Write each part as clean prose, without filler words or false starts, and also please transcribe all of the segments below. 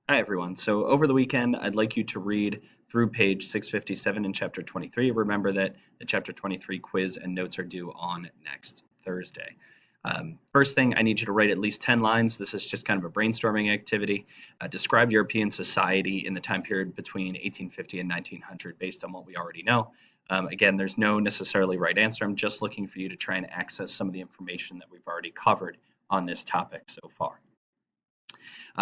Hi, everyone. So over the weekend, I'd like you to read through page 657 in chapter 23. Remember that the chapter 23 quiz and notes are due on next Thursday. First thing, I need you to write at least 10 lines. This is just kind of a brainstorming activity. Describe European society in the time period between 1850 and 1900 based on what we already know. Again, there's no necessarily right answer. I'm just looking for you to try and access some of the information that we've already covered on this topic so far.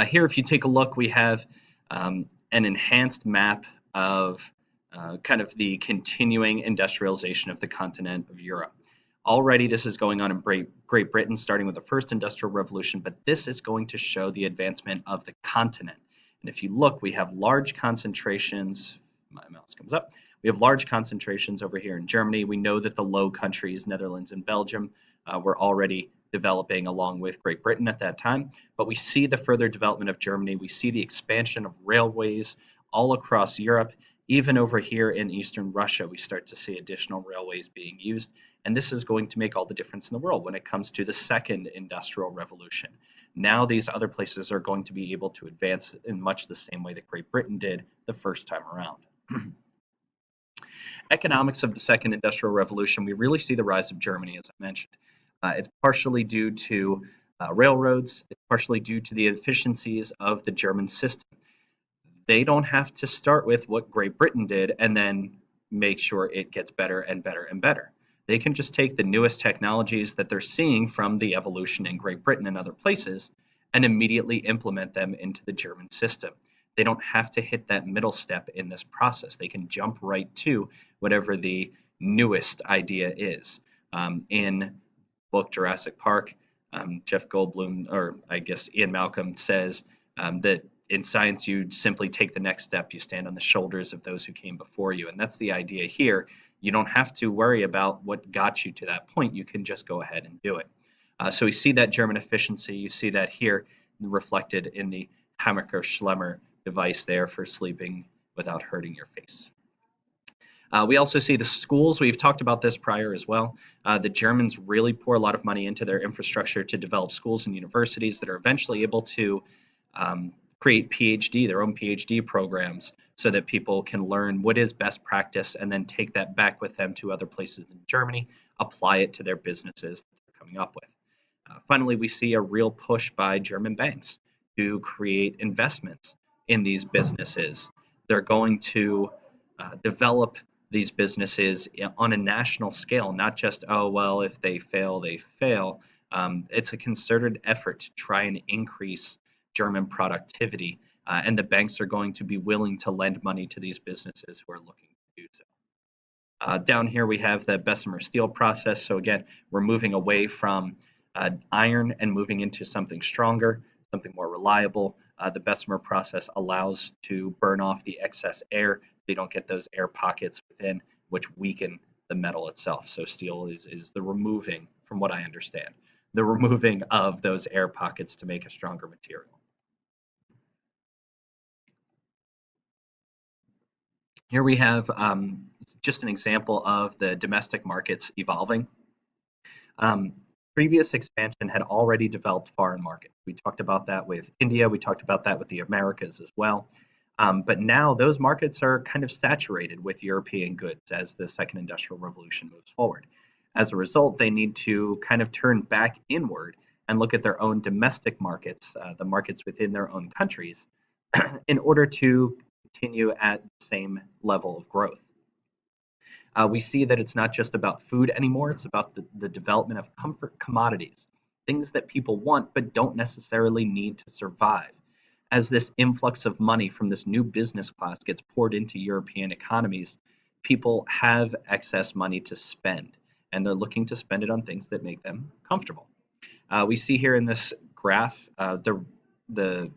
Here, if you take a look, we have an enhanced map of kind of the continuing industrialization of the continent of Europe. Already, this is going on in Great Britain, starting with the first industrial revolution, but this is going to show the advancement of the continent. And if you look, we have large concentrations. My mouse comes up. We have large concentrations over here in Germany. We know that the Low Countries, Netherlands and Belgium, were already developing along with Great Britain at that time. But we see the further development of Germany. We see the expansion of railways all across Europe. Even over here in Eastern Russia, we start to see additional railways being used. And this is going to make all the difference in the world when it comes to the second industrial revolution. Now these other places are going to be able to advance in much the same way that Great Britain did the first time around. Economics of the second industrial revolution, we really see the rise of Germany, as I mentioned. It's partially due to railroads. It's partially due to the efficiencies of the German system. They don't have to start with what Great Britain did and then make sure it gets better and better and better. They can just take the newest technologies that they're seeing from the evolution in Great Britain and other places and immediately implement them into the German system. They don't have to hit that middle step in this process. They can jump right to whatever the newest idea is. In book Jurassic Park, Jeff Goldblum, or I guess Ian Malcolm, says that in science you simply take the next step. You stand on the shoulders of those who came before you. And that's the idea here. You don't have to worry about what got you to that point. You can just go ahead and do it. So we see that German efficiency. You see that here reflected in the Hammacher Schlemmer device there for sleeping without hurting your face. We also see the schools. We've talked about this prior as well. The Germans really pour a lot of money into their infrastructure to develop schools and universities that are eventually able to create their own PhD programs, so that people can learn what is best practice and then take that back with them to other places in Germany, apply it to their businesses that they're coming up with. Finally, we see a real push by German banks to create investments in these businesses. They're going to develop these businesses on a national scale, not just, oh, well, if they fail, they fail. It's a concerted effort to try and increase German productivity, and the banks are going to be willing to lend money to these businesses who are looking to do so. Down here we have the Bessemer steel process. So again, we're moving away from iron and moving into something stronger, something more reliable. The Bessemer process allows to burn off the excess air. So you don't get those air pockets within, which weaken the metal itself. So steel is the removing, from what I understand, the removing of those air pockets to make a stronger material. Here we have just an example of the domestic markets evolving. Previous expansion had already developed foreign markets. We talked about that with India. We talked about that with the Americas as well. But now those markets are kind of saturated with European goods as the second industrial revolution moves forward. As a result, they need to kind of turn back inward and look at their own domestic markets, the markets within their own countries, in order to continue at the same level of growth. We see that it's not just about food anymore, it's about the development of comfort commodities, things that people want but don't necessarily need to survive. As this influx of money from this new business class gets poured into European economies, people have excess money to spend, and they're looking to spend it on things that make them comfortable. We see here in this graph the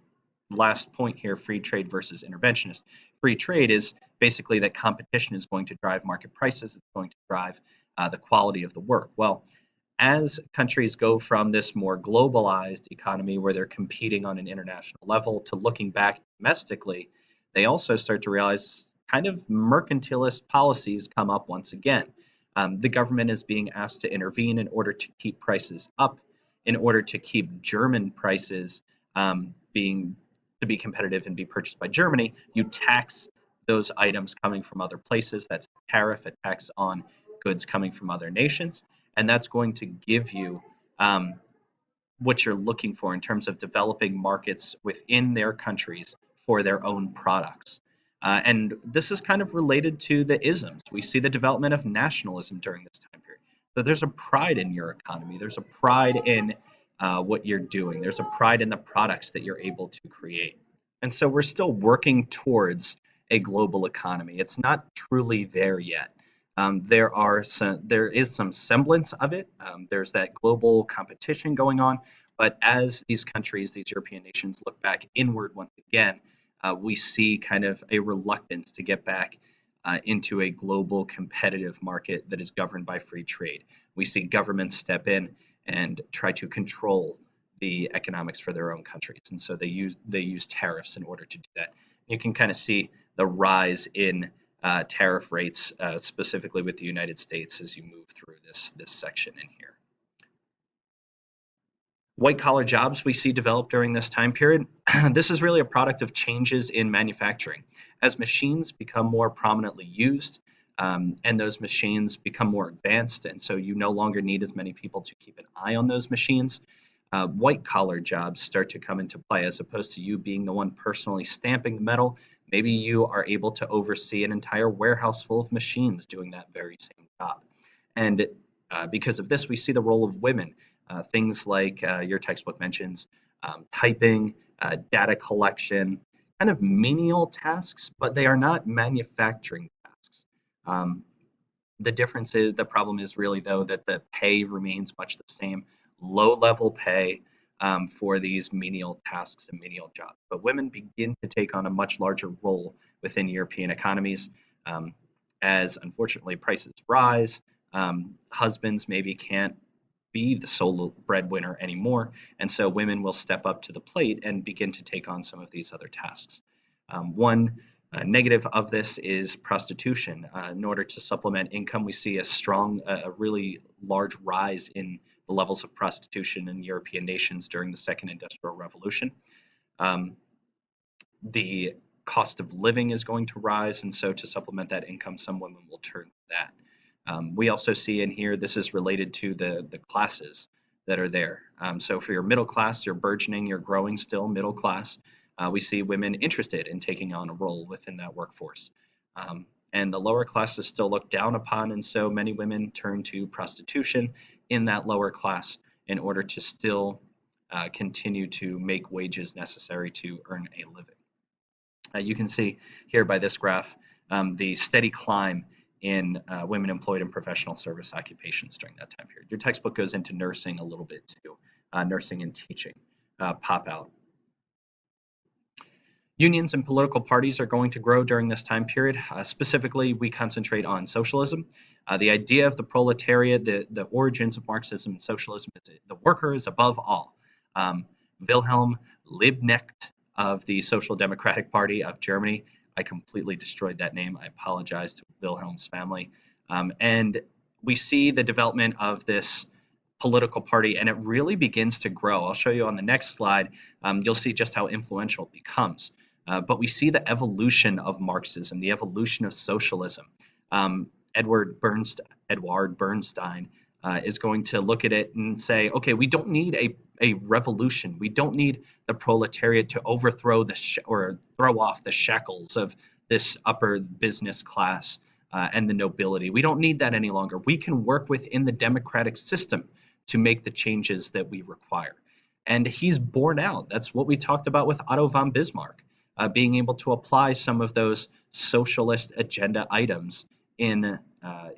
last point here, free trade versus interventionist. Free trade is basically that competition is going to drive market prices. It's going to drive the quality of the work. Well, as countries go from this more globalized economy where they're competing on an international level to looking back domestically, they also start to realize kind of mercantilist policies come up once again. The government is being asked to intervene in order to keep prices up, in order to keep German prices being to be competitive and be purchased by Germany, you tax those items coming from other places. That's a tariff, a tax on goods coming from other nations, and that's going to give you um, what you're looking for in terms of developing markets within their countries for their own products. And this is kind of related to the isms. We see the development of nationalism during this time period. So there's a pride in your economy. There's a pride in what you're doing. There's a pride in the products that you're able to create. And so we're still working towards a global economy. It's not truly there yet. There is some semblance of it. There's that global competition going on, but as these countries, these European nations, look back inward once again, we see kind of a reluctance to get back into a global competitive market that is governed by free trade. We see governments step in and try to control the economics for their own countries, and so they use tariffs in order to do that. You can kind of see the rise in tariff rates, specifically with the United States, as you move through this section in here. White collar jobs we see develop during this time period. This is really a product of changes in manufacturing. As machines become more prominently used, and those machines become more advanced, and so you no longer need as many people to keep an eye on those machines, white collar jobs start to come into play as opposed to you being the one personally stamping the metal. Maybe you are able to oversee an entire warehouse full of machines doing that very same job. And because of this, we see the role of women. Things like your textbook mentions typing, data collection, kind of menial tasks, but they are not manufacturing tasks. Um, the problem is really, though, that the pay remains much the same, low level pay for these menial tasks and menial jobs. But women begin to take on a much larger role within European economies as, unfortunately, prices rise. Husbands maybe can't be the sole breadwinner anymore, and so women will step up to the plate and begin to take on some of these other tasks. One negative of this is prostitution. In order to supplement income, we see a really large rise in the levels of prostitution in European nations during the Second Industrial Revolution. Um, the cost of living is going to rise, and so to supplement that income, some women will turn to that. We also see in here, this is related to the classes that are there. So for your middle class, you're burgeoning, you're growing still middle class. We see women interested in taking on a role within that workforce. And the lower class is still looked down upon, and so many women turn to prostitution in that lower class in order to still continue to make wages necessary to earn a living. You can see here by this graph the steady climb in women employed in professional service occupations during that time period. Your textbook goes into nursing a little bit too, nursing and teaching pop out. Unions and political parties are going to grow during this time period. Specifically, we concentrate on socialism. The idea of the proletariat, the origins of Marxism and socialism is the worker is above all. Wilhelm Liebknecht of the Social Democratic Party of Germany. I completely destroyed that name. I apologize to Wilhelm's family. And we see the development of this political party, and it really begins to grow. I'll show you on the next slide. You'll see just how influential it becomes. But we see the evolution of Marxism, the evolution of socialism. Edward Bernstein is going to look at it and say, okay, we don't need a revolution. We don't need the proletariat to overthrow or throw off the shackles of this upper business class and the nobility. We don't need that any longer. We can work within the democratic system to make the changes that we require. And he's borne out. That's what we talked about with Otto von Bismarck, being able to apply some of those socialist agenda items in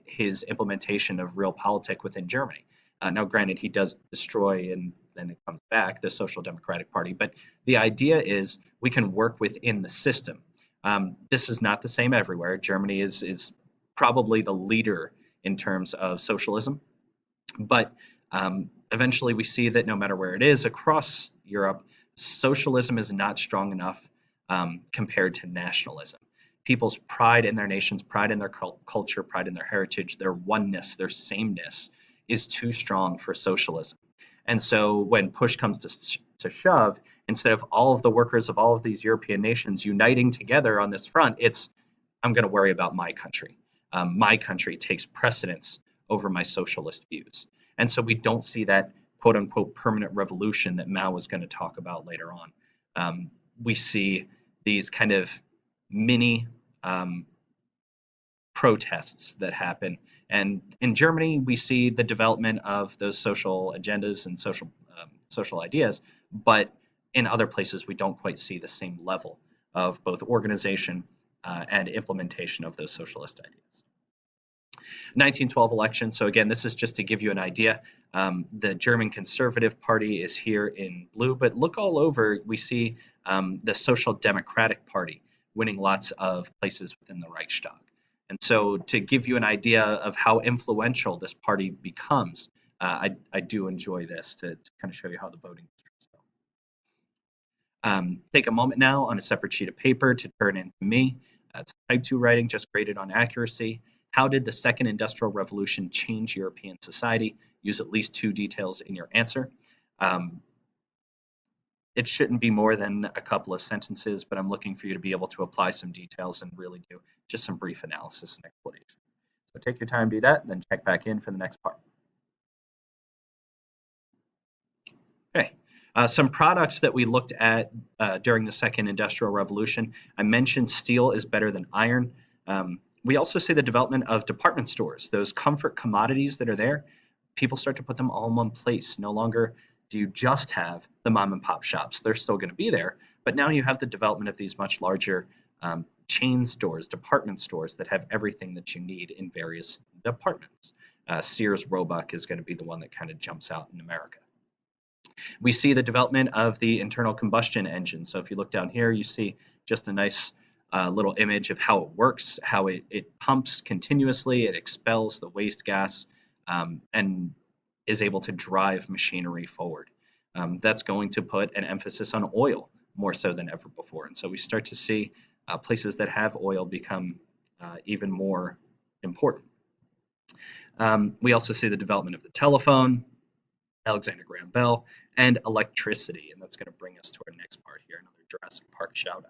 his implementation of realpolitik within Germany. Now, granted, he does destroy and then it comes back the Social Democratic Party, but the idea is we can work within the system. This is not the same everywhere. Germany is probably the leader in terms of socialism, but eventually we see that no matter where it is across Europe, socialism is not strong enough compared to nationalism. People's pride in their nations, pride in their culture, pride in their heritage, their oneness, their sameness is too strong for socialism. And so when push comes to shove, Instead of all of the workers of all of these European nations uniting together on this front, it's I'm going to worry about my country. My country takes precedence over my socialist views. And so we don't see that quote unquote permanent revolution that Mao was going to talk about later on. We see these kind of mini um, protests that happen. And in Germany, we see the development of those social agendas and social ideas, but in other places, we don't quite see the same level of both organization and implementation of those socialist ideas. 1912 election. So again, this is just to give you an idea. The German Conservative Party is here in blue, but look all over. We see the Social Democratic Party winning lots of places within the Reichstag. And so to give you an idea of how influential this party becomes, I do enjoy this to kind of show you how the voting districts go. Take a moment now on a separate sheet of paper to turn in to me. It's type 2 writing, just graded on accuracy. How did the Second Industrial Revolution change European society? Use at least 2 details in your answer. It shouldn't be more than a couple of sentences, but I'm looking for you to be able to apply some details and really do just some brief analysis and explanation. So take your time, do that, and then check back in for the next part. Okay. Some products that we looked at during the Second Industrial Revolution. I mentioned steel is better than iron. We also see the development of department stores, those comfort commodities that are there. People start to put them all in one place. No longer do you just have the mom and pop shops. They're still going to be there, but now you have the development of these much larger chain stores, department stores that have everything that you need in various departments. Sears Roebuck is going to be the one that kind of jumps out in America. We see the development of the internal combustion engine. So if you look down here, you see just a nice little image of how it works, how it pumps continuously, it expels the waste gas, and is able to drive machinery forward. That's going to put an emphasis on oil more so than ever before. And so we start to see places that have oil become even more important. We also see the development of the telephone, Alexander Graham Bell, and electricity. And that's going to bring us to our next part here, another Jurassic Park shout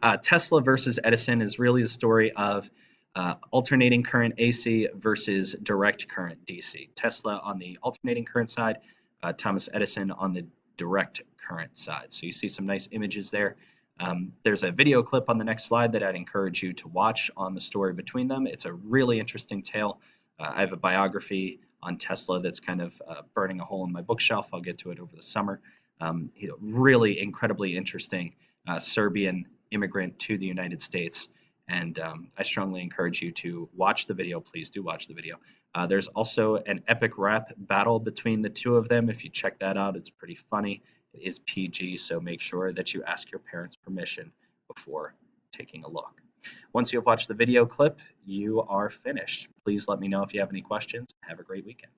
out. Tesla versus Edison is really the story of alternating current AC versus direct current DC. Tesla on the alternating current side, Thomas Edison on the direct current side. So you see some nice images there. There's a video clip on the next slide that I'd encourage you to watch on the story between them. It's a really interesting tale. I have a biography on Tesla that's kind of burning a hole in my bookshelf. I'll get to it over the summer. Really incredibly interesting Serbian immigrant to the United States. And I strongly encourage you to watch the video. Please do watch the video. There's also an epic rap battle between the two of them. If you check that out, it's pretty funny. It is PG, so make sure that you ask your parents' permission before taking a look. Once you've watched the video clip, you are finished. Please let me know if you have any questions. Have a great weekend.